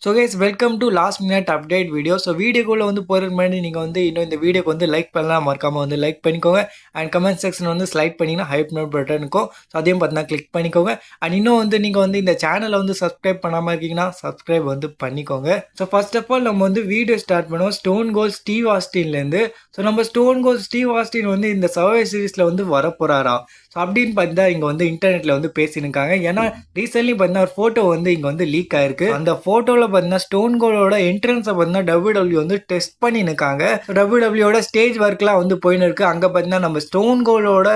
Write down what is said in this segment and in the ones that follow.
So guys welcome to last minute update video. So வீடியோக்குள்ளே வந்து போகிறதுக்கு முன்னாடி நீங்கள் வந்து இன்னும் இந்த வீடியோக்கு வந்து லைக் பண்ணலாம், மறக்காமல் வந்து லைக் பண்ணிக்கோங்க. அண்ட் கமெண்ட் செக்ஷன் வந்து ஸ்லைட் பண்ணிங்கன்னா ஹைப் நோட் பட்டன் இருக்கும். ஸோ அதையும் பார்த்தீங்கன்னா கிளிக் பண்ணிக்கோங்க. அண்ட் இன்னும் வந்து நீங்கள் வந்து இந்த சேனலை வந்து சப்ஸ்கிரைப் பண்ணாமல் இருக்கீங்கன்னா சப்ஸ்கிரைப் வந்து பண்ணிக்கோங்க. ஸோ ஃபர்ஸ்ட் ஆஃப் ஆல் நம்ம வந்து வீடியோ ஸ்டார்ட் பண்ணுவோம் ஸ்டோன் கோல்ட் ஸ்டீவ் ஆஸ்டின்லேருந்து. ஸோ நம்ம ஸ்டோன் கோல்ட் ஸ்டீவ் ஆஸ்டின் வந்து இந்த சர்வே சீரீஸில் வந்து வரப்போகிறாரா ஸோ அப்படின்னு பார்த்தா இங்கே வந்து இன்டர்நெட்டில் வந்து பேசியிருக்காங்க. ஏன்னா ரீசென்ட்லி பார்த்தீங்கன்னா ஒரு ஃபோட்டோ வந்து இங்கே வந்து லீக் ஆயிருக்கு. அந்த ஃபோட்டோவில் பார்த்தீங்கன்னா ஸ்டோன் கோலோட என்ட்ரன்ஸை பார்த்தீங்கன்னா டபிள்யூ வந்து டெஸ்ட் பண்ணியிருக்காங்க. டபிள்யூட ஸ்டேஜ் ஒர்க்லாம் வந்து போயின்னு இருக்கு. அங்கே பார்த்தீங்கன்னா நம்ம ஸ்டோன் கோலோட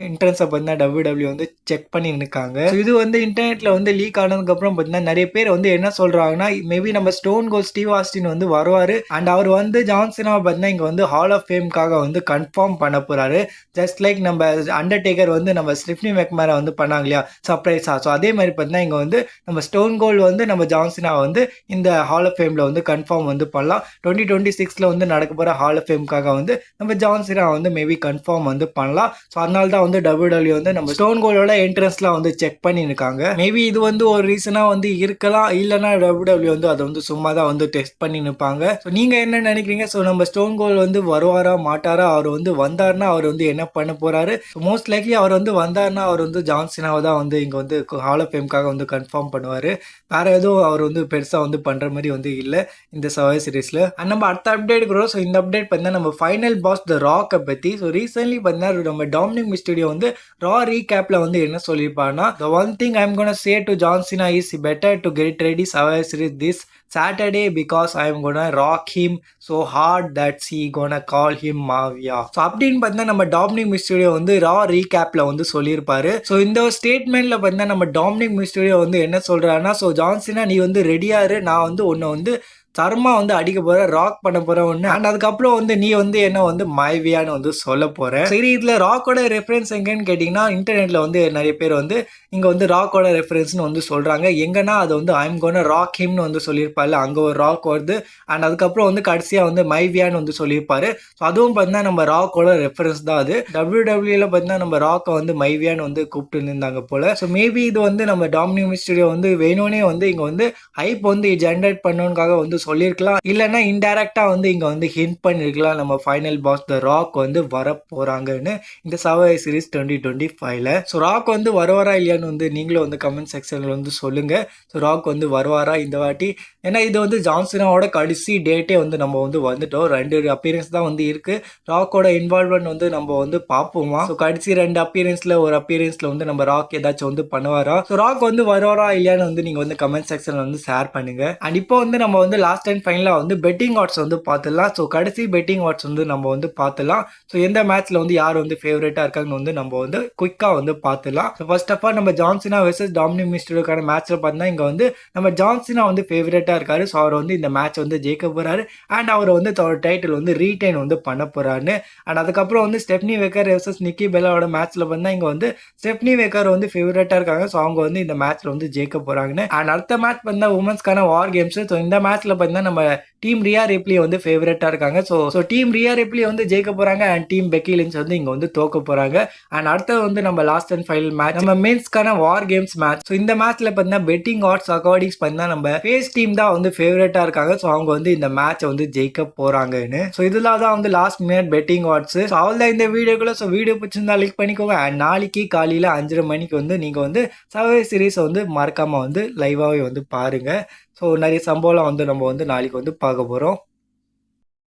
என்ட்ரன்ஸை பார்த்தீங்கன்னா டபிள்யூ வந்து செக் பண்ணியிருக்காங்க. இது வந்து இன்டர்நெட்டில் வந்து லீக் ஆனதுக்கப்புறம் பார்த்தீங்கன்னா நிறைய பேர் வந்து என்ன சொல்கிறாங்கன்னா மேபி நம்ம ஸ்டோன் கோல் ஸ்டீவ் ஆஸ்டின் வந்து வருவார். அண்ட் அவர் வந்து ஜான்சனாவை பார்த்தீங்கன்னா இங்கே வந்து ஹால் ஆஃப் ஃபேம்காக வந்து கன்ஃபார்ம் பண்ண போகிறாரு. ஜஸ்ட் லைக் நம்ம அண்டர்டேக்கர் வந்து நம்ம ஸ்டெஃப்னி மெக்மேரை வந்து பண்ணாங்க இல்லையா சர்ப்ரைஸா. ஸோ அதே மாதிரி பார்த்தீங்கன்னா இங்கே வந்து நம்ம ஸ்டோன் கோல் வந்து நம்ம ஜான்சனா வந்து இந்த ஹால் ஆஃப் ஃபேமில் வந்து கன்ஃபார்ம் வந்து பண்ணலாம். 2026 வந்து நடக்க போகிற ஹால் ஆஃப் ஃபேம்காக வந்து நம்ம ஜான்சனா வந்து மேபி கன்ஃபார்ம் வந்து பண்ணலாம். ஸோ அதனால தான் வந்து டபிள்யூ வந்து நம்ம ஸ்டோன் கோலோட என்ட்ரன்ஸ்லாம் வந்து செக் பண்ணியிருக்காங்க. மேபி இது வந்து ஒரு ரீசனாக வந்து இருக்கலாம், இல்லைனா டபிள்யூ வந்து அதை வந்து சும்மா தான் வந்து டெஸ்ட் பண்ணி நிற்பாங்க. ஸோ நீங்கள் என்ன நினைக்கிறீங்க? ஸோ நம்ம ஸ்டோன் கோல் வந்து வருவாரா மாட்டாரா? அவர் வந்து வந்தார்னா அவர் வந்து என்ன பண்ண போறாரு? மோஸ்ட் லைக்லி அவர் வந்து வந்தார்னா அவர் வந்து ஜான்சனாவை தான் வந்து இங்கே வந்து ஹால் ஆஃப் ஃபேம்காக வந்து கன்ஃபார்ம் பண்ணுவார். வேற எதுவும் அவர் வந்து பெருசாக வந்து பண்ணுற மாதிரி வந்து இல்லை இந்த சர்வே சீரீஸில். அண்ட் நம்ம அடுத்த அப்டேட் இருக்கிறோம். ஸோ இந்த அப்டேட் பார்த்தீங்கன்னா நம்ம ஃபைனல் பாஸ் த ராக்கை பற்றி. ஸோ ரீசென்ட்லி பார்த்தீங்கன்னா நம்ம டாமினிக் மிஸ்டீரியோ வந்து ரா ரீகேப்பில் வந்து என்ன சொல்லியிருப்பாருன்னா, the one thing I'm gonna say to John Cena is better to get ready Survivor Series this Saturday because I'm gonna rock him so hard that he gonna call him Mafia. So அப்படின்னு பார்த்தீங்கன்னா நம்ம Dominic Mysterio வந்து ரா ரீகேப்ல வந்து சொல்லியிருப்பாரு. So இந்த ஸ்டேட்மெண்ட்ல பார்த்தீங்கன்னா நம்ம Dominic Mysterio வந்து என்ன சொல்றாருன்னா, ஸோ ஜான் சீனா நீ வந்து ரெடியாரு, நான் வந்து உன்னை வந்து தரமா வந்து அடிக்க போற, ராக் பண்ண போற ஒன்று. அண்ட் அதுக்கப்புறம் வந்து நீ வந்து என்ன வந்து மைவியான்னு வந்து சொல்ல போற. சரி, இதுல ராக்கோட ரெஃபரன்ஸ் எங்கன்னு கேட்டீங்கன்னா இன்டர்நெட்ல வந்து நிறைய பேர் வந்து இங்க வந்து ராக்கோட ரெஃபரன்ஸ்னு வந்து சொல்றாங்க. எங்கன்னா அது வந்து ஐம் கோனா ராக் ஹிம்னு வந்து சொல்லியிருப்பாரு. அங்க ஒரு ராக் வருது. அண்ட் அதுக்கப்புறம் வந்து கடைசியா வந்து மைவியான்னு வந்து சொல்லியிருப்பாரு. ஸோ அதுவும் பார்த்தீங்கன்னா நம்ம ராக்கோட ரெஃபரன்ஸ் தான் அது. டபிள்யூல பார்த்தீங்கன்னா நம்ம ராக்கை வந்து மைவியான்னு வந்து கூப்பிட்டு இருந்தாங்க போல. ஸோ மேபி இது வந்து நம்ம டாமினிக் மிஸ்டீரியோ வந்து வேணும்னே வந்து இங்க வந்து ஹைப் வந்து ஜென்ரேட் பண்ணணுக்காக வந்து சொல்லியிருக்கலாம், இல்லைன்னா இன்டைரக்டா வந்து இங்க வந்து ஹிண்ட் பண்ணிருக்கலாம் நம்ம ஃபைனல் பாஸ் த ராக் வந்து வர போறாங்கன்னு இந்த சர்வைவர் சீரிஸ் 2025ல. ஸோ ராக் வந்து வருவாரா இல்லையான்னு வந்து நீங்களும் வந்து கமெண்ட் செக்ஷன்ல வந்து சொல்லுங்க. ஸோ ராக் வந்து வருவாரா இந்த வாட்டி? ஏன்னா இது வந்து ஜான்சனாவோட கடைசி டேட்டே வந்து நம்ம வந்து வந்துட்டோம். 2 அப்பியரன்ஸ் தான் வந்து இருக்கு. ராக்கோட இன்வால்வ்மெண்ட் வந்து நம்ம வந்து பார்ப்போமா? ஸோ கடைசி 2 அப்பியரன்ஸ்ல ஒரு அப்பியரன்ஸ்ல வந்து நம்ம ராக் ஏதாச்சும் வந்து பண்ணுவாரா? ஸோ ராக் வந்து வருவாரா இல்லையான்னு வந்து நீங்க வந்து கமெண்ட் செக்ஷன்ல வந்து ஷேர் பண்ணுங்க. அண்ட் இப்போ வந்து நம்ம வந்து லாஸ்ட் அண்ட் ஃபைனலாக வந்து பெட்டிங் ஆட்ஸ் வந்து பார்த்துடலாம். ஸோ கடைசி பெட்டிங் ஆட்ஸ் வந்து நம்ம வந்து பார்த்துலாம். ஸோ எந்த மேட்ச்ல வந்து யார் வந்து ஃபேவரேட்டாக இருக்காங்கன்னு வந்து நம்ம வந்து குயிக்காக வந்து பார்த்துலாம். ஸோ ஃபர்ஸ்ட் ஆஃப் ஆல் நம்ம ஜான்சனா வெர்சஸ் டாமினிக் மிஸ்டீரியோக்கான மேட்ச்ல பார்த்தீங்கன்னா இங்கே வந்து நம்ம ஜான்சனா வந்து ஃபேவரேட்டாக இருக்காரு. ஸோ அவர் வந்து இந்த மேட்ச் வந்து ஜெயிக்க போறாரு. அண்ட் அவர் வந்து டைட்டில் வந்து ரீடைன் வந்து பண்ண போறாருன்னு. அண்ட் அதுக்கப்புறம் வந்து ஸ்டெப்னி வெக்கர் வெர்சஸ் நிக்கி பெல்லாவோட மேட்ச்ல பார்த்தா இங்கே வந்து ஸ்டெப்னி வெக்கர் வந்து ஃபேவரேட்டாக இருக்காங்க. ஸோ அவங்க வந்து இந்த மேட்ச்ல வந்து ஜெயிக்க போறாங்கன்னு. அண்ட் அடுத்த மேட்ச் பார்த்தா உமன்ஸ்க்கான வார் கேம்ஸ். ஸோ இந்த மேட்ச்ல பார்த்தீங்கன்னா நம்ம டீம் ரியா ரிப்லி வந்து ஃபேவரட்டா இருக்காங்க. ஸோ டீம் ரியா ரிப்லி வந்து ஜெயிக்க போறாங்க. அண்ட் டீம் பெக்கி லிஞ்ச் வந்து இங்க வந்து தோக்க போறாங்க. அண்ட் அடுத்து வந்து நம்ம லாஸ்ட் அண்ட் ஃபைனல் மேட்ச் நம்ம மென்ஸ்க்கான வார் கேம்ஸ் மேட்ச். ஸோ இந்த மேட்ச்ல பார்த்தீங்கன்னா பெட்டிங் ஆட்ஸ் அக்கார்டிங்ஸ் பார்த்தீங்கன்னா நம்ம ஃபேஸ் டீம் தான் வந்து ஃபேவரட்டா இருக்காங்க. ஸோ அவங்க வந்து இந்த மேட்ச் வந்து ஜெயிக்க போறாங்கன்னு. ஸோ இதெல்லாம் தான் வந்து last minute betting odds. So அவ்வளோ இந்த வீடியோக்குள்ள. ஸோ வீடியோ பிடிச்சிருந்தா லைக் பண்ணிக்கோங்க. அண்ட் நாளைக்கு காலையில 5:30 மணிக்கு வந்து நீங்க வந்து சர்வே சீரிஸ் வந்து மறக்காம வந்து லைவாவே வந்து பாருங்க. ஸோ நிறைய சம்பவம்லாம் வந்து நம்ம வந்து நாளைக்கு வந்து பார்க்க போகிறோம்.